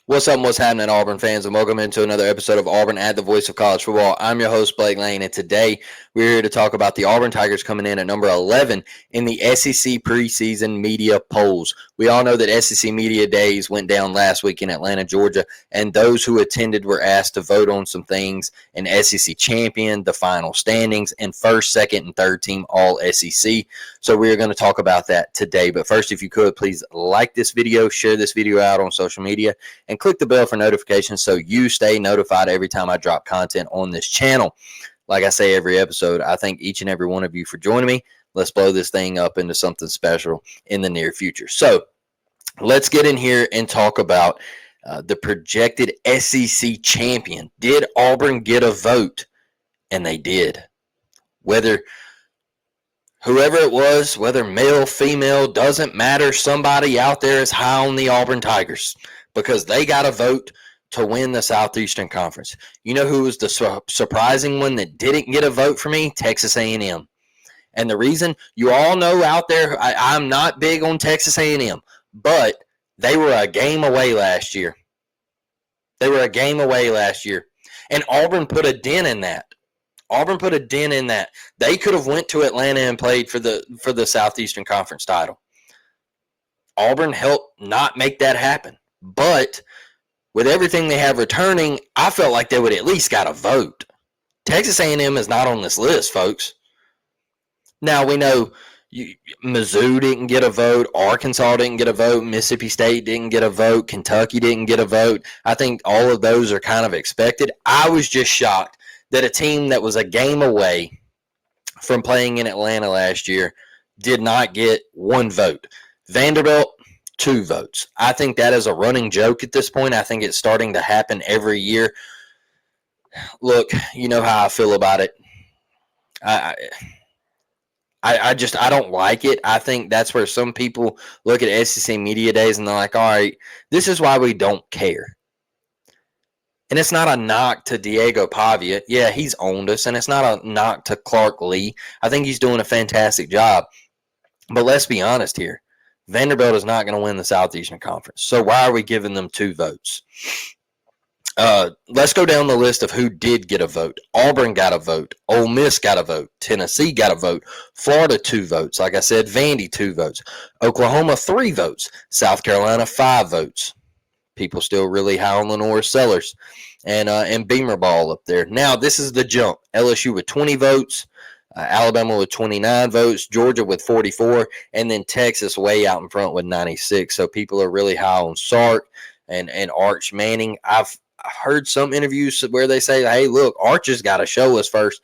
What's up and what's happening, Auburn fans, and welcome into another episode of Auburn at the Voice of College Football. I'm your host, Blake Lane, and today we're here to talk about the Auburn Tigers coming in at number 11 in the SEC preseason media polls. We all know that SEC Media Days went down last week in Atlanta, Georgia, and those who attended were asked to vote on some things: an SEC champion, the final standings, and first, second, and third team all SEC. So we're going to talk about that today. But first, if you could, please like this video, share this video out on social media, and click the bell for notifications so you stay notified every time I drop content on this channel. Like I say every episode, I thank each and every one of you for joining me. Let's blow this thing up into something special in the near future. So let's get in here and talk about the projected SEC champion. Did Auburn get a vote? And they did. Whoever it was, whether male, female, doesn't matter. Somebody out there is high on the Auburn Tigers because they got a vote to win the Southeastern Conference. You know who was the surprising one that didn't get a vote for me? Texas A&M. And the reason, you all know out there, I'm not big on Texas A&M, but they were a game away last year. And Auburn put a dent in that. They could have went to Atlanta and played for the Southeastern Conference title. Auburn helped not make that happen. But with everything they have returning, I felt like they would at least got a vote. Texas A&M is not on this list, folks. Now, we know Mizzou didn't get a vote. Arkansas didn't get a vote. Mississippi State didn't get a vote. Kentucky didn't get a vote. I think all of those are kind of expected. I was just shocked that a team that was a game away from playing in Atlanta last year did not get one vote. Vanderbilt, 2 votes. I think that is a running joke at this point. I think it's starting to happen every year. Look, you know how I feel about it. I don't like it. I think that's where some people look at SEC Media Days and they're like, all right, this is why we don't care. And it's not a knock to Diego Pavia. Yeah, he's owned us. And it's not a knock to Clark Lee. I think he's doing a fantastic job. But let's be honest here. Vanderbilt is not going to win the Southeastern Conference. So why are we giving them 2 votes? Let's go down the list of who did get a vote. Auburn got a vote. Ole Miss got a vote. Tennessee got a vote. Florida, 2 votes. Like I said, Vandy, 2 votes. Oklahoma, 3 votes. South Carolina, 5 votes. People still really high on Lenore Sellers and Beamer Ball up there. Now, this is the jump. LSU with 20 votes. Alabama with 29 votes, Georgia with 44, and then Texas way out in front with 96. So people are really high on Sark and Arch Manning. I've heard some interviews where they say, hey, look, Arch has got to show us first.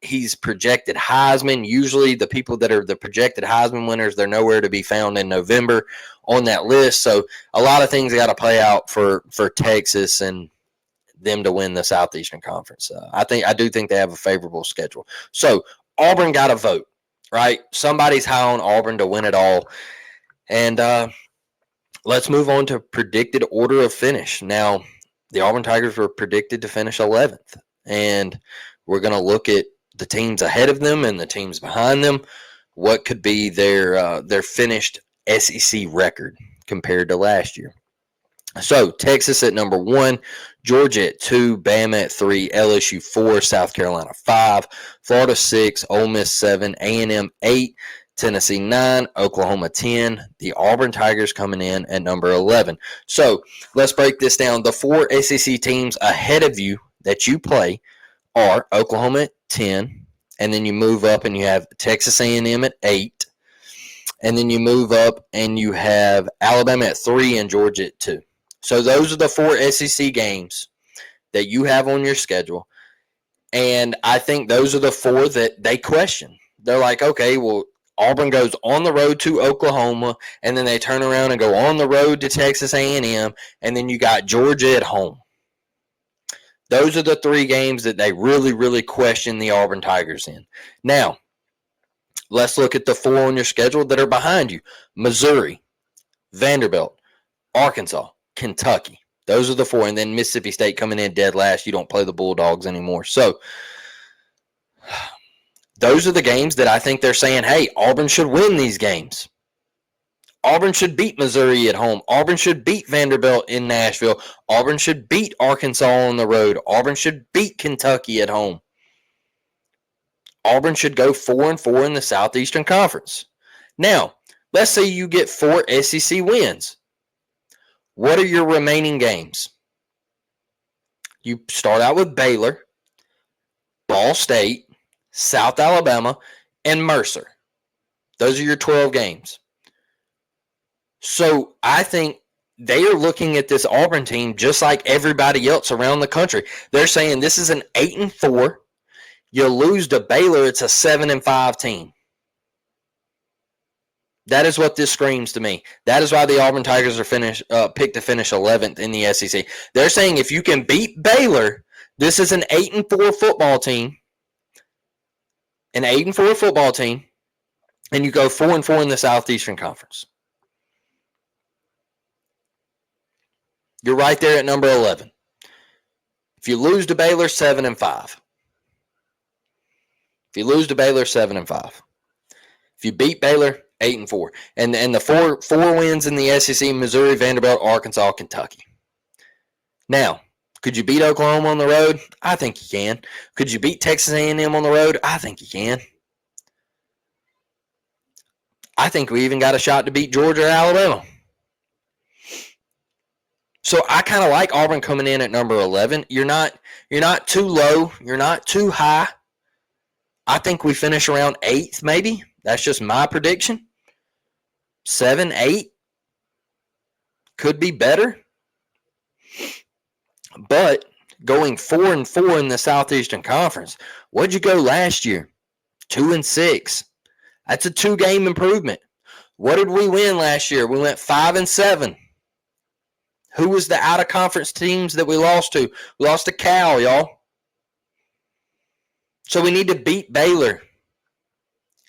He's projected Heisman. Usually the people that are the projected Heisman winners, they're nowhere to be found in November on that list. So a lot of things got to play out for Texas and them to win the Southeastern Conference. I do think they have a favorable schedule. So Auburn got a vote, right? Somebody's high on Auburn to win it all. And let's move on to predicted order of finish. Now, the Auburn Tigers were predicted to finish 11th. And we're going to look at the teams ahead of them and the teams behind them. What could be their finished SEC record compared to last year? So, Texas at number 1, Georgia at 2, Bama at 3, LSU 4, South Carolina 5, Florida 6, Ole Miss 7, A&M 8, Tennessee 9, Oklahoma 10, the Auburn Tigers coming in at number 11. So, let's break this down. The 4 SEC teams ahead of you that you play are Oklahoma at 10, and then you move up and you have Texas A&M at 8, and then you move up and you have Alabama at 3 and Georgia at 2. So those are the 4 SEC games that you have on your schedule. And I think those are the 4 that they question. They're like, okay, well, Auburn goes on the road to Oklahoma, and then they turn around and go on the road to Texas A&M, and then you got Georgia at home. Those are the 3 games that they really, really question the Auburn Tigers in. Now, let's look at the 4 on your schedule that are behind you. Missouri, Vanderbilt, Arkansas, Kentucky. Those are the 4. And then Mississippi State coming in dead last. You don't play the Bulldogs anymore. So those are the games that I think they're saying, hey, Auburn should win these games. Auburn should beat Missouri at home. Auburn should beat Vanderbilt in Nashville. Auburn should beat Arkansas on the road. Auburn should beat Kentucky at home. Auburn should go 4-4 in the Southeastern Conference. Now, let's say you get 4 SEC wins. What are your remaining games? You start out with Baylor, Ball State, South Alabama, and Mercer. Those are your 12 games. So I think they are looking at this Auburn team just like everybody else around the country. They're saying this is an 8-4. You lose to Baylor, it's a 7-5 team. That is what this screams to me. That is why the Auburn Tigers are picked to finish 11th in the SEC. They're saying if you can beat Baylor, this is an 8-4 football team. An 8-4 football team, and you go 4-4 in the Southeastern Conference. You're right there at number 11. If you lose to Baylor, 7-5. If you lose to Baylor, 7-5. If you beat Baylor, 8-4. And the four wins in the SEC: Missouri, Vanderbilt, Arkansas, Kentucky. Now, could you beat Oklahoma on the road? I think you can. Could you beat Texas A&M on the road? I think you can. I think we even got a shot to beat Georgia or Alabama. So I kind of like Auburn coming in at number 11. You're not too low. You're not too high. I think we finish around 8th maybe. That's just my prediction. 7, 8. Could be better. But going 4-4 in the Southeastern Conference, what'd you go last year? 2-6. That's a 2-game improvement. What did we win last year? We went 5-7. Who was the out-of-conference teams that we lost to? We lost to Cal, y'all. So we need to beat Baylor.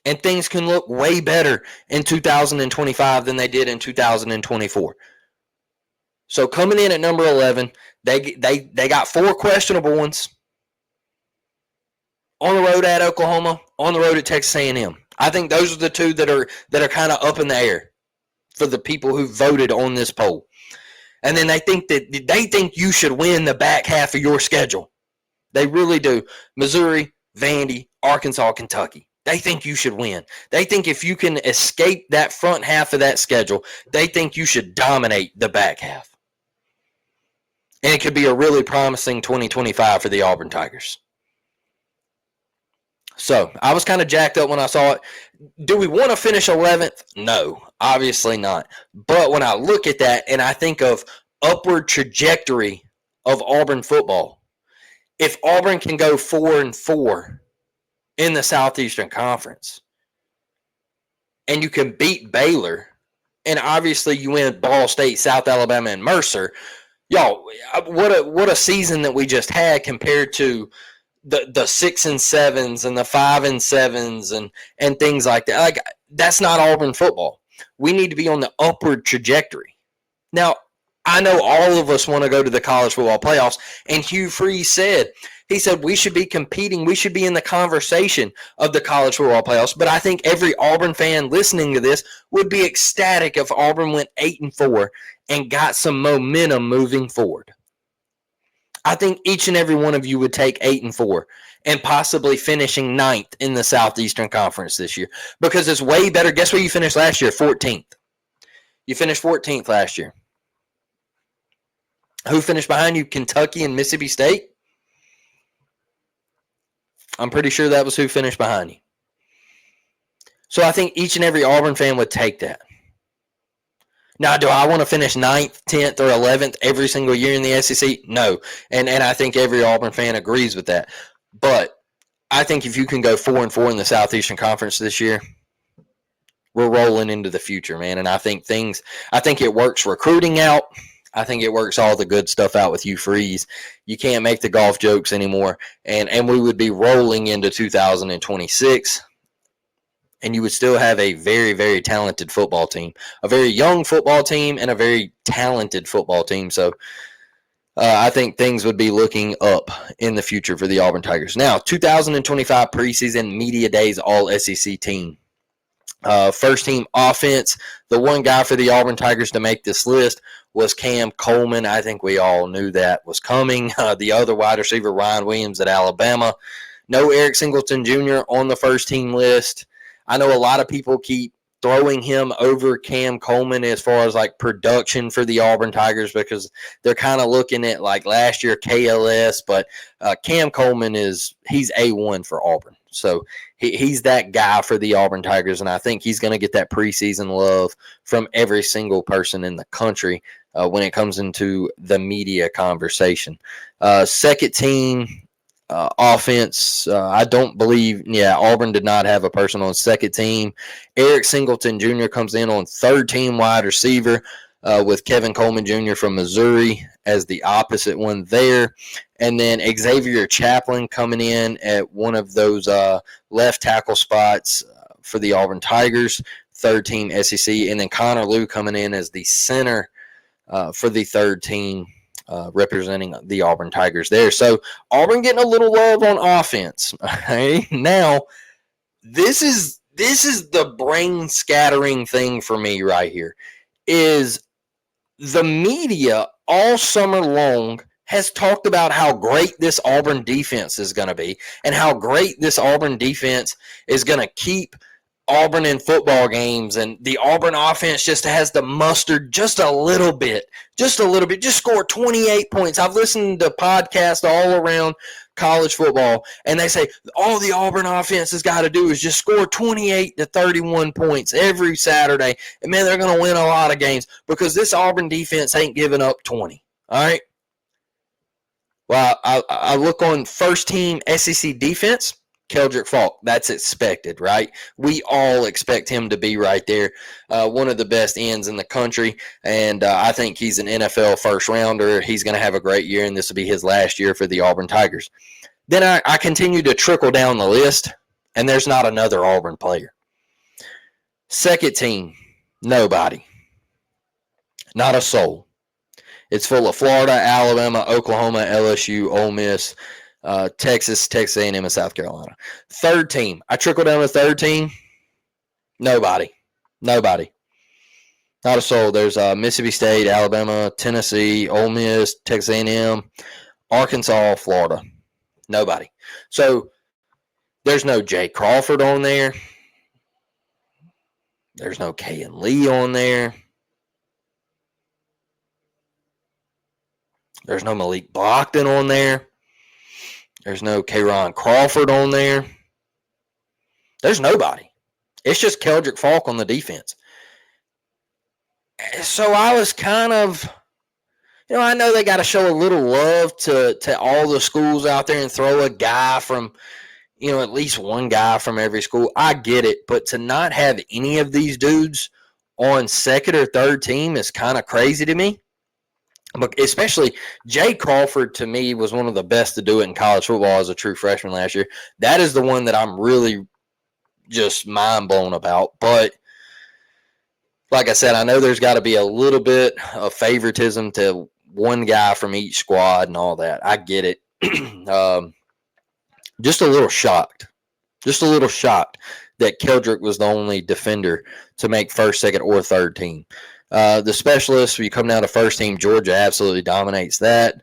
And things can look way better in 2025 than they did in 2024. So coming in at number 11, they got 4 questionable ones. On the road at Oklahoma, on the road at Texas A&M. I think those are the 2 that are kind of up in the air for the people who voted on this poll. And then they think you should win the back half of your schedule. They really do. Missouri, Vandy, Arkansas, Kentucky. They think you should win. They think if you can escape that front half of that schedule, they think you should dominate the back half. And it could be a really promising 2025 for the Auburn Tigers. So, I was kind of jacked up when I saw it. Do we want to finish 11th? No, obviously not. But when I look at that and I think of upward trajectory of Auburn football, if Auburn can go 4-4 in the Southeastern Conference and you can beat Baylor, and obviously you win Ball State, South Alabama, and Mercer, y'all, what a season that we just had compared to the 6-7s and the 5-7s and things like that. Like, that's not Auburn football. We need to be on the upward trajectory. Now, I know all of us want to go to the college football playoffs, and Hugh Freeze said we should be competing, we should be in the conversation of the college football playoffs, but I think every Auburn fan listening to this would be ecstatic if Auburn went 8-4 and got some momentum moving forward. I think each and every one of you would take 8-4 and possibly finishing 9th in the Southeastern Conference this year because it's way better. Guess where you finished last year? 14th. You finished 14th last year. Who finished behind you? Kentucky and Mississippi State? I'm pretty sure that was who finished behind you. So I think each and every Auburn fan would take that. Now, do I want to finish 9th, 10th, or 11th every single year in the SEC? No. And I think every Auburn fan agrees with that. But I think if you can go 4-4 in the Southeastern Conference this year, we're rolling into the future, man. And I think it works recruiting out. I think it works all the good stuff out with Hugh Freeze. You can't make the golf jokes anymore. And we would be rolling into 2026. And you would still have a very, very talented football team, a very young football team, and a very talented football team. So I think things would be looking up in the future for the Auburn Tigers. Now, 2025 preseason media days all SEC team. First team offense, the one guy for the Auburn Tigers to make this list was Cam Coleman. I think we all knew that was coming. The other wide receiver, Ryan Williams at Alabama. No Eric Singleton Jr. on the first team list. I know a lot of people keep throwing him over Cam Coleman as far as like production for the Auburn Tigers because they're kind of looking at like last year KLS, but Cam Coleman he's A1 for Auburn. So he's that guy for the Auburn Tigers, and I think he's going to get that preseason love from every single person in the country when it comes into the media conversation. Second team offense, I don't believe, Auburn did not have a person on second team. Eric Singleton Jr. comes in on third team wide receiver with Kevin Coleman Jr. from Missouri as the opposite one there. And then Xavier Chaplin coming in at one of those left tackle spots for the Auburn Tigers, third team SEC. And then Connor Liu coming in as the center for the third team representing the Auburn Tigers there. So Auburn getting a little love on offense. Okay? Now, this is the brain scattering thing for me right here is the media all summer long has talked about how great this Auburn defense is going to be and how great this Auburn defense is going to keep Auburn in football games, and the Auburn offense just has the mustard just a little bit, just score 28 points. I've listened to podcasts all around college football, and they say all the Auburn offense has got to do is just score 28 to 31 points every Saturday, and man, they're going to win a lot of games because this Auburn defense ain't giving up 20, all right? Well, I look on first team SEC defense, Keldrick Falk. That's expected, right? We all expect him to be right there, one of the best ends in the country, and I think he's an NFL first rounder. He's going to have a great year, and this will be his last year for the Auburn Tigers. Then I continue to trickle down the list, and there's not another Auburn player. Second team, nobody. Not a soul. It's full of Florida, Alabama, Oklahoma, LSU, Ole Miss, Texas, Texas A&M, and South Carolina. Third team. I trickle down the third team. Nobody. Not a soul. There's Mississippi State, Alabama, Tennessee, Ole Miss, Texas A&M, Arkansas, Florida. Nobody. So there's no Jay Crawford on there. There's no Kayan Lee on there. There's no Malik Blockton on there. There's no K'Ron Crawford on there. There's nobody. It's just Keldrick Falk on the defense. So I was kind of, I know they got to show a little love to all the schools out there and throw a guy from, at least one guy from every school. I get it. But to not have any of these dudes on second or third team is kind of crazy to me. But especially Jay Crawford, to me, was one of the best to do it in college football as a true freshman last year. That is the one that I'm really just mind blown about. But like I said, I know there's got to be a little bit of favoritism to one guy from each squad and all that. I get it. Just a little shocked that Keldrick was the only defender to make first, second, or third team. The specialists, when you come down to first team, Georgia absolutely dominates that.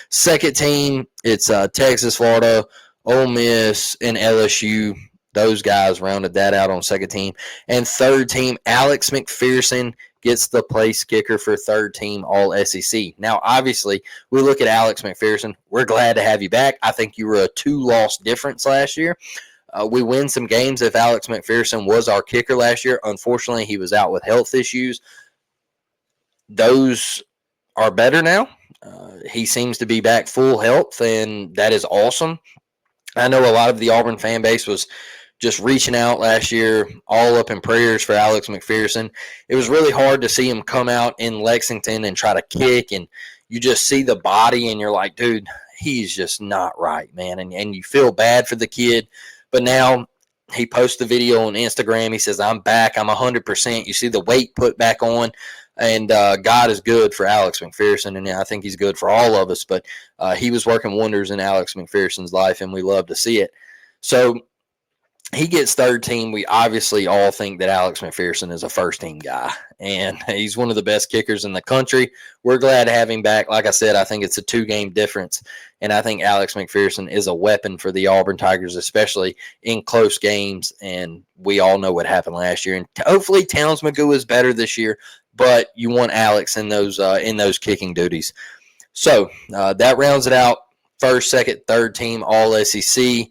Second team, it's Texas, Florida, Ole Miss, and LSU. Those guys rounded that out on second team. And third team, Alex McPherson gets the place kicker for third team All SEC. Now, obviously, we look at Alex McPherson. We're glad to have you back. I think you were a 2-loss difference last year. We win some games if Alex McPherson was our kicker last year. Unfortunately, he was out with health issues. Those are better now. He seems to be back full health, and that is awesome. I know a lot of the Auburn fan base was just reaching out last year, all up in prayers for Alex McPherson. It was really hard to see him come out in Lexington and try to kick, and you just see the body, and you're like, dude, he's just not right, man. And you feel bad for the kid. But now he posts a video on Instagram. He says, I'm back. I'm 100%. You see the weight put back on. And God is good for Alex McPherson. And I think he's good for all of us. But he was working wonders in Alex McPherson's life, and we love to see it. So he gets third team. We obviously all think that Alex McPherson is a first team guy, and he's one of the best kickers in the country. We're glad to have him back. Like I said, I think it's a 2-game difference, and I think Alex McPherson is a weapon for the Auburn Tigers, especially in close games. And we all know what happened last year. And hopefully Towns Magoo is better this year, but you want Alex in those kicking duties. So that rounds it out. First, second, third team, all SEC.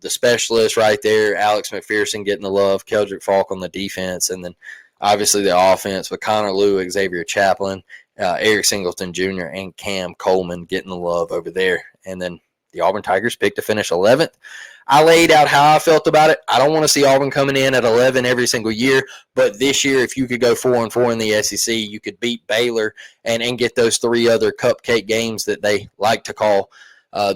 The specialist right there, Alex McPherson getting the love, Keldrick Falk on the defense, and then obviously the offense with Connor Lew, Xavier Chaplin, Eric Singleton Jr., and Cam Coleman getting the love over there. And then the Auburn Tigers picked to finish 11th. I laid out how I felt about it. I don't want to see Auburn coming in at 11 every single year, but this year, if you could go 4-4 in the SEC, you could beat Baylor and get those 3 other cupcake games that they like to call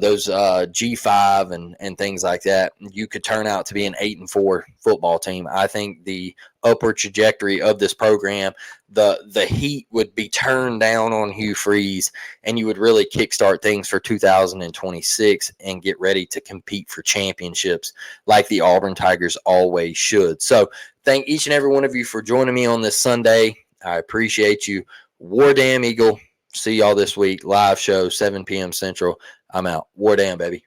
those G5 and things like that. You could turn out to be an 8-4 football team. I think the upward trajectory of this program, the heat would be turned down on Hugh Freeze, and you would really kickstart things for 2026 and get ready to compete for championships like the Auburn Tigers always should. So thank each and every one of you for joining me on this Sunday. I appreciate you. War Damn Eagle. See y'all this week. Live show, 7 p.m. Central. I'm out. War Damn, baby.